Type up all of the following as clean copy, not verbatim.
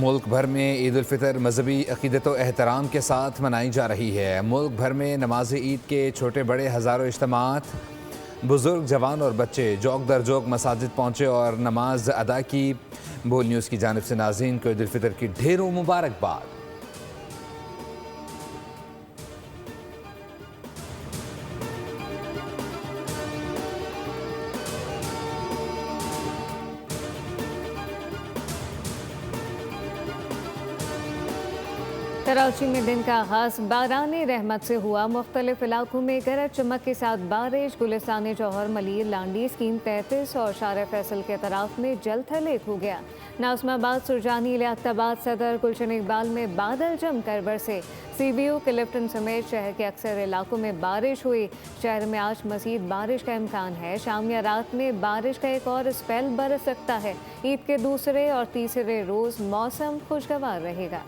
मुल्क भर में ईद उल फितर मजहबी अकीदत व एहतराम के साथ मनाई जा रही है। मुल्क भर में नमाज ईद के छोटे बड़े हज़ारों इज्तिमात, बुज़ुर्ग, जवान और बच्चे जोक दर जोक मसाजिद पहुँचे और नमाज अदा की। बोल न्यूज़ की जानिब से नाज़रीन को ईद उल फितर की ढेरों मुबारकबाद। कराची में दिन का आगाज बारानी रहमत से हुआ। मुख्तलिफ इलाकों में गरज चमक के साथ बारिश। गुलिस्तान जौहर, मलिर, लांडी, स्कीम 33 और शार फैसल के तरफ में जल थल हो गया। नाज़िमाबाद, सुरजानी, लियाकताबाद, सदर, गुलशन इकबाल में बादल जमकर बरसे। CBU, क्लिफ्टन समेत शहर के अक्सर इलाकों में बारिश हुई। शहर में आज मज़ीद बारिश का इम्कान है। शाम या रात में बारिश का एक और स्पेल बरस सकता है। ईद के दूसरे और तीसरे रोज़ मौसम खुशगवार रहेगा।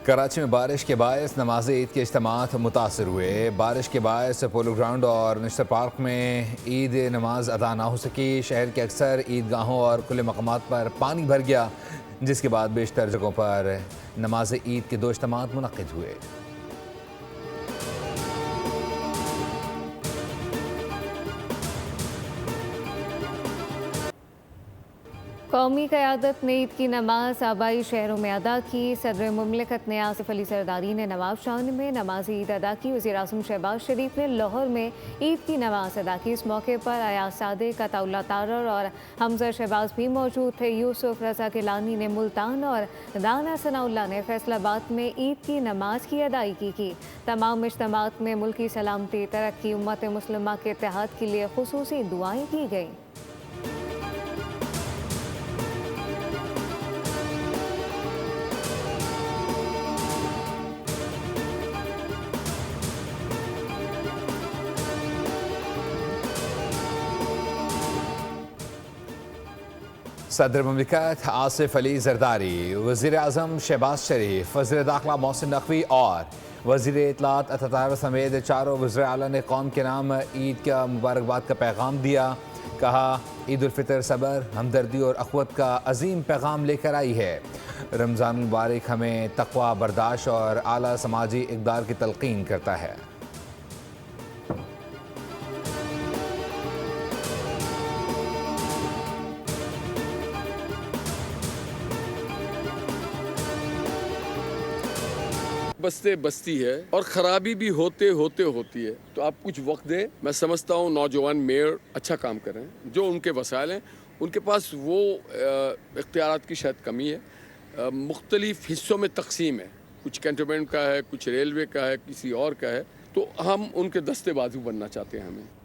कराची में बारिश के बायस नमाज ईद के इज्तिमात मुतासर हुए। बारिश के बायस पोलो ग्राउंड और मिस्टर पार्क में ईद नमाज अदा ना हो सकी। शहर के अक्सर ईदगाहों और खुले मकामात पर पानी भर गया, जिसके बाद बेशतर जगहों पर नमाज ईद के 2 इज्तिमात मुनक्किद हुए। कौमी क़यादत ने ईद की नमाज आबाई शहरों में अदा की। सदर मुमलिकत ने आसिफ अली सरदारी ने नवाब शाह में नमाज ईद अदा की। वज़ीर-ए-आज़म शहबाज शरीफ ने लाहौर में ईद की नमाज अदा की। इस मौके पर अयाज सादिक, अताउल्लाह तारर और हमजा शहबाज भी मौजूद थे। यूसुफ रज़ा गिलानी ने मुल्तान और दाना सनाउल्लाह ने फैसलाबाद में ईद की नमाज की अदायगी की। तमाम इज्तिमात में मुल्की सलामती, तरक्की, उम्मत मुस्लिमा के इत्तेहाद के लिए खुसूसी दुआएं की गईं। सदर मुमलिकत आसिफ अली जरदारी, वज़ीर-ए-आज़म शहबाज शरीफ, वज़ीर दाखिला मोहसिन नकवी और वज़ीर इत्तलात अता समेत चारों वज़ीर आला ने कौम के नाम ईद का मुबारकबाद का पैगाम दिया। कहा, ईद उल फितर सब्र, हमदर्दी और अख़वत का अजीम पैगाम लेकर आई है। रमज़ान मुबारक हमें तक़वा, बर्दाश्त और आला समाजी इक़दार की तलक़ीन करता है। बस्ते बस्ती है और ख़राबी भी होते होती है, तो आप कुछ वक्त दें। मैं समझता हूँ नौजवान मेयर अच्छा काम कर रहे हैं। जो उनके वसाइल हैं, उनके पास वो इख्तियारात की शायद कमी है। मुख्तलिफ हिस्सों में तकसीम है, कुछ कैंटोनमेंट का है, कुछ रेलवे का है, किसी और का है, तो हम उनके दस्ते बाजू बनना चाहते हैं। हमें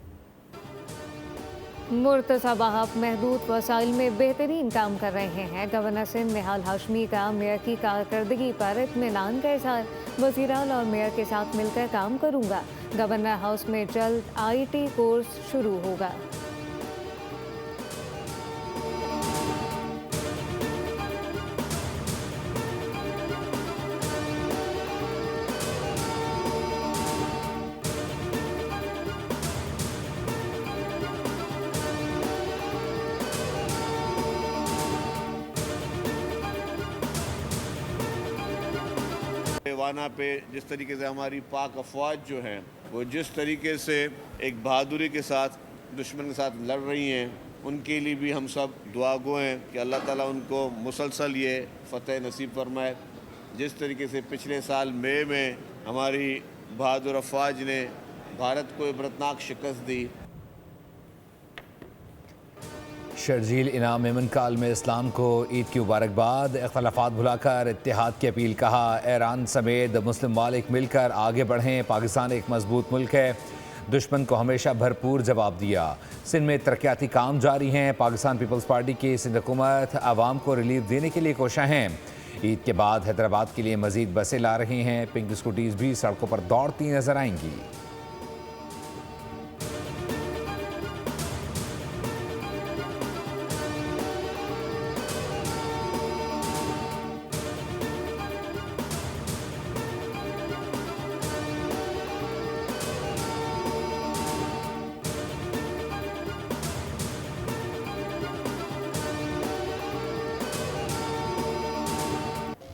मुर्तज़ा वहाब महदूद वसाइल में बेहतरीन काम कर रहे हैं। गवर्नर सिंध निहाल हाशमी का मेयर की कारकर्दगी पर इत्मीनान का इज़हार। वज़ीर आला और मेयर के साथ मिलकर काम करूँगा। गवर्नर हाउस में जल्द IT कोर्स शुरू होगा। वाना पे जिस तरीके से हमारी पाक अफवाज जो हैं, वो जिस तरीके से एक बहादुरी के साथ दुश्मन के साथ लड़ रही हैं, उनके लिए भी हम सब दुआ गो हैं कि अल्लाह ताला उनको मुसलसल ये फ़तह नसीब फरमाए। जिस तरीके से पिछले साल मई में हमारी बहादुर अफवाज ने भारत को इबरतनाक शिकस्त दी। शर्जील इनाम मेमन काल में इस्लाम को ईद की मुबारकबाद। इख्तलाफात भुलाकर इत्तेहाद की अपील। कहा, ईरान समेत मुस्लिम मालिक मिलकर आगे बढ़ें। पाकिस्तान एक मजबूत मुल्क है, दुश्मन को हमेशा भरपूर जवाब दिया। सिंध में तरक्याती काम जारी हैं। पाकिस्तान पीपल्स पार्टी की सिंध हुकूमत आवाम को रिलीफ देने के लिए कोशिश हैं। ईद के बाद हैदराबाद के लिए मजीद बसें ला रही हैं। पिंक स्कूटीज भी सड़कों पर दौड़ती नजर आएंगी।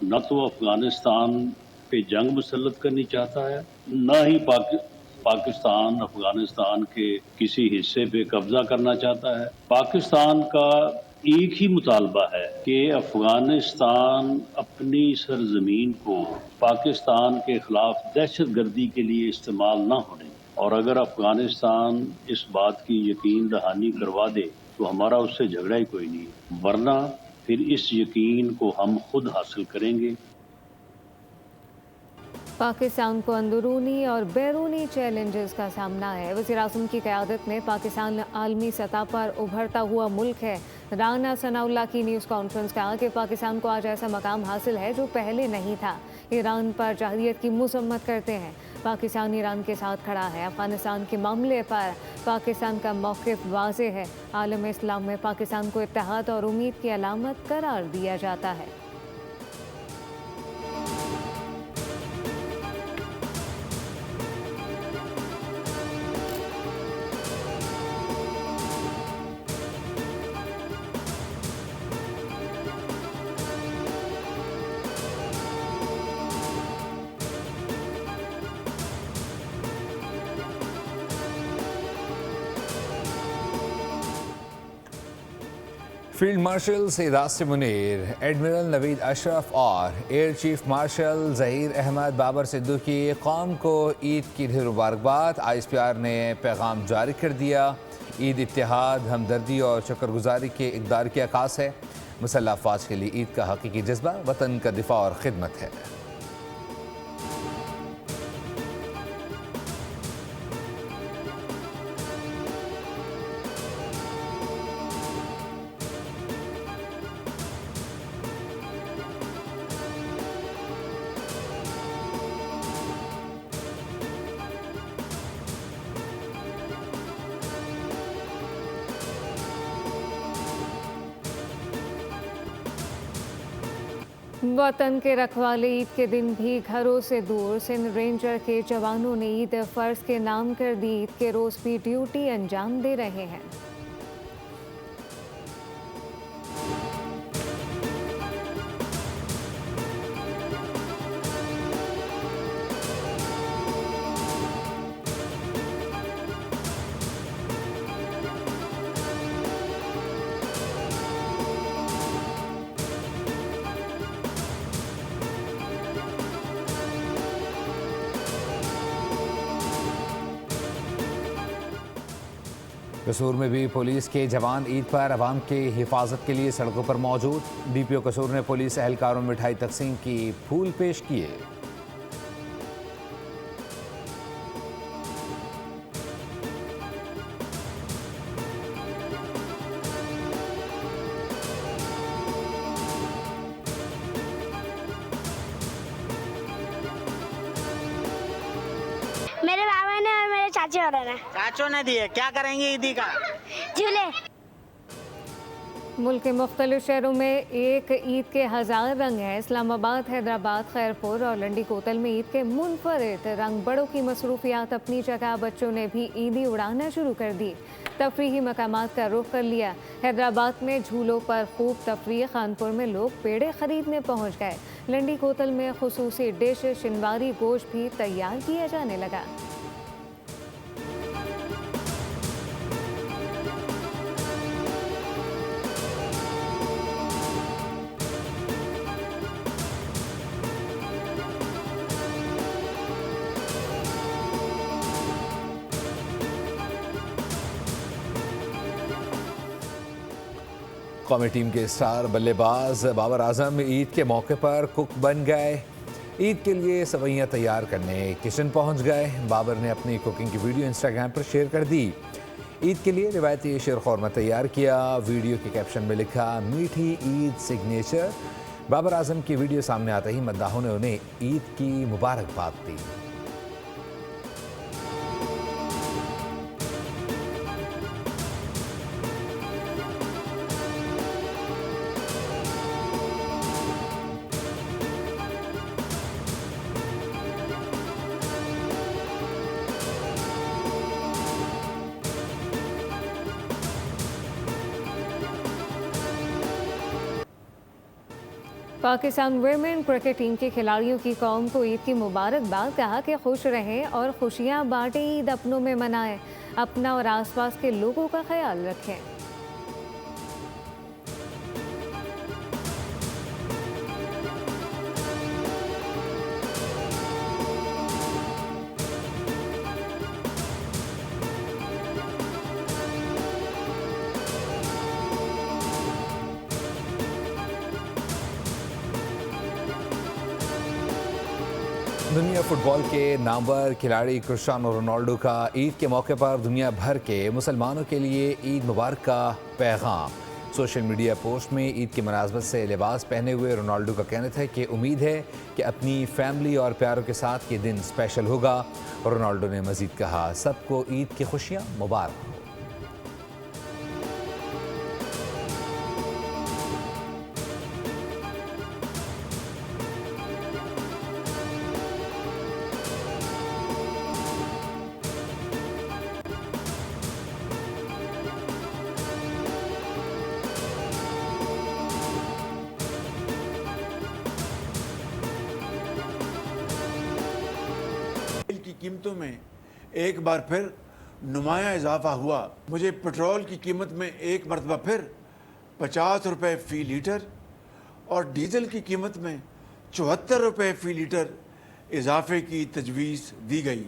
न तो अफगानिस्तान पे जंग मुसल्लत करनी चाहता है, न ही पाकिस्तान अफगानिस्तान के किसी हिस्से पे कब्जा करना चाहता है। पाकिस्तान का एक ही मुतालबा है कि अफगानिस्तान अपनी सरजमीन को पाकिस्तान के खिलाफ दहशतगर्दी के लिए इस्तेमाल न होने, और अगर अफगानिस्तान इस बात की यकीन दहानी करवा दे तो हमारा उससे झगड़ा ही कोई नहीं, वरना फिर इस यकीन को हम खुद हासिल करेंगे। पाकिस्तान को अंदरूनी और बैरूनी चैलेंजेस का सामना है। वज़ीर-ए-आज़म की क़यादत में पाकिस्तान आलमी सतह पर उभरता हुआ मुल्क है। राना सनाउल्लाह की न्यूज़ कॉन्फ्रेंस कहा कि पाकिस्तान को आज ऐसा मकाम हासिल है जो पहले नहीं था। ईरान पर जहरियत की मज़म्मत करते हैं। पाकिस्तान ईरान के साथ खड़ा है। अफगानिस्तान के मामले पर पाकिस्तान का मौक़िफ़ वाज़ेह है। आलम इस्लाम में पाकिस्तान को इत्तेहाद और उम्मीद की अलामत करार दिया जाता है। Field marshal Syed Asim Munir, admiral Naveed Ashraf और air chief marshal Zaheer Ahmed Babar Sidhu की कौम को ईद की ढेर मुबारकबाद। ISPR ने पैगाम जारी कर दिया। ईद इत्तेहाद, हमदर्दी और शुक्रगुजारी के इक़दार की अक्कास है। मुसल्लह अफ़वाज के लिए ईद का हकीकी जज्बा वतन का दिफा और खिदमत है। वतन के रखवाले ईद के दिन भी घरों से दूर। सिंध रेंजर के जवानों ने ईद फ़र्ज के नाम कर दी। ईद के रोज़ भी ड्यूटी अंजाम दे रहे हैं। कसूर में भी पुलिस के जवान ईद पर अवाम की हिफाजत के लिए सड़कों पर मौजूद। DPO कसूर ने पुलिस एहलकारों में मिठाई तकसीम की, फूल पेश किए। मेरे बाबा ने और मेरे चाचे और ने चाचों ने दिए। क्या करेंगे ईदी का? झूले। मुल्क के मुख्तलिफ शहरों में एक ईद के हज़ार रंग हैं। इस्लामाबाद, हैदराबाद, खैरपुर और लंडी कोतल में ईद के मुनफरिद रंग। बड़ों की मसरूफियात अपनी जगह, बच्चों ने भी ईदी उड़ाना शुरू कर दी। तफरीही मकामात का रुख कर लिया। हैदराबाद में झूलों पर खूब तफरीह। खानपुर में लोग पेड़े खरीदने पहुँच गए। लंडी कोतल में खुसूसी डिश शिनवारी गोश्त भी तैयार किया जाने लगा। कौमी टीम के स्टार बल्लेबाज बाबर आजम ईद के मौके पर कुक बन गए। ईद के लिए सवैयाँ तैयार करने किचन पहुंच गए। बाबर ने अपनी कुकिंग की वीडियो इंस्टाग्राम पर शेयर कर दी। ईद के लिए रिवायती शीरखुरमा तैयार किया। वीडियो के कैप्शन में लिखा, मीठी ईद सिग्नेचर। बाबर आजम की वीडियो सामने आते ही मद्दाहों ने उन्हें ईद की मुबारकबाद दी। पाकिस्तान वुमेन क्रिकेट टीम के खिलाड़ियों की कौम को ईद की मुबारकबाद। कहा कि खुश रहें और खुशियां बांटें, ईद अपनों में मनाएं, अपना और आसपास के लोगों का ख्याल रखें। दुनिया फुटबॉल के नामवर खिलाड़ी क्रिस्टियानो रोनाल्डो का ईद के मौके पर दुनिया भर के मुसलमानों के लिए ईद मुबारक का पैगाम। सोशल मीडिया पोस्ट में ईद की मुनासबत से लिबास पहने हुए रोनाल्डो का कहना था कि उम्मीद है कि अपनी फैमिली और प्यारों के साथ ये दिन स्पेशल होगा। रोनाल्डो ने मजीद कहा, सबको ईद की खुशियाँ मुबारक हो। की कीमतों में एक बार फिर नुमाया इजाफा हुआ। मुझे पेट्रोल की कीमत में एक मरतबा फिर 50 रुपये फ़ी लीटर और डीजल की कीमत में 74 रुपये फ़ी लीटर इजाफे की तजवीज़ दी गई।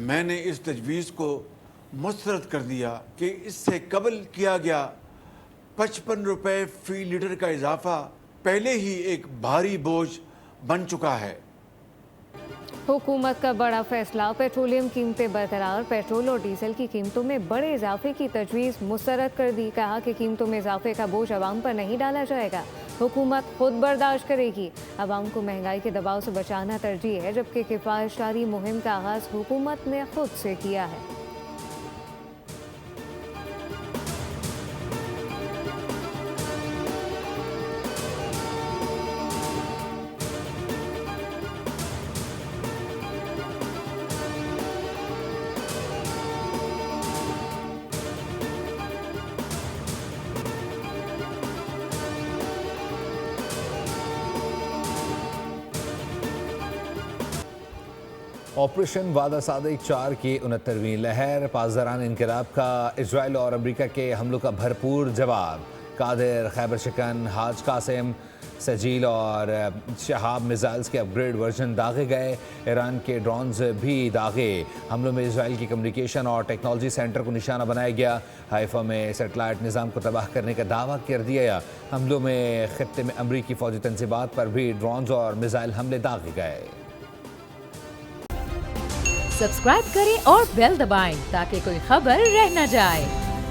मैंने इस तजवीज़ को मुस्तरद कर दिया कि इससे कबल किया गया 55 रुपये फ़ी लीटर का इजाफा पहले ही एक भारी बोझ बन चुका है। हुकूमत का बड़ा फैसला, पेट्रोलियम कीमतें बरकरार, पेट्रोल और डीजल की कीमतों में बड़े इजाफे की तजवीज़ मुस्तरद कर दी। कहा कि कीमतों में इजाफे का बोझ आवाम पर नहीं डाला जाएगा, हुकूमत खुद बर्दाश्त करेगी। आवाम को महंगाई के दबाव से बचाना तरजीह है, जबकि किफ़ायतशारी मुहिम का आगाज़ हुकूमत ने खुद से किया है। ऑपरेशन वादा सादिक 4 की 69वीं लहर, पासदारान इनकलाब का इजराइल और अमरीका के हमलों का भरपूर जवाब। कादिर, खैबर शिकन, हाज कासिम, सजील और शहाब मिसाइल्स के अपग्रेड वर्जन दागे गए। ईरान के ड्रोन्स भी दागे। हमलों में इजराइल की कम्युनिकेशन और टेक्नोलॉजी सेंटर को निशाना बनाया गया। हाइफा में सेटेलाइट निज़ाम को तबाह करने का दावा कर दिया गया। हमलों में खित्ते में अमरीकी फौजी तंजीबात पर भी ड्रोन्स और मिसाइल हमले दागे गए। सब्सक्राइब करें और बेल दबाएं ताकि कोई खबर रह न जाए।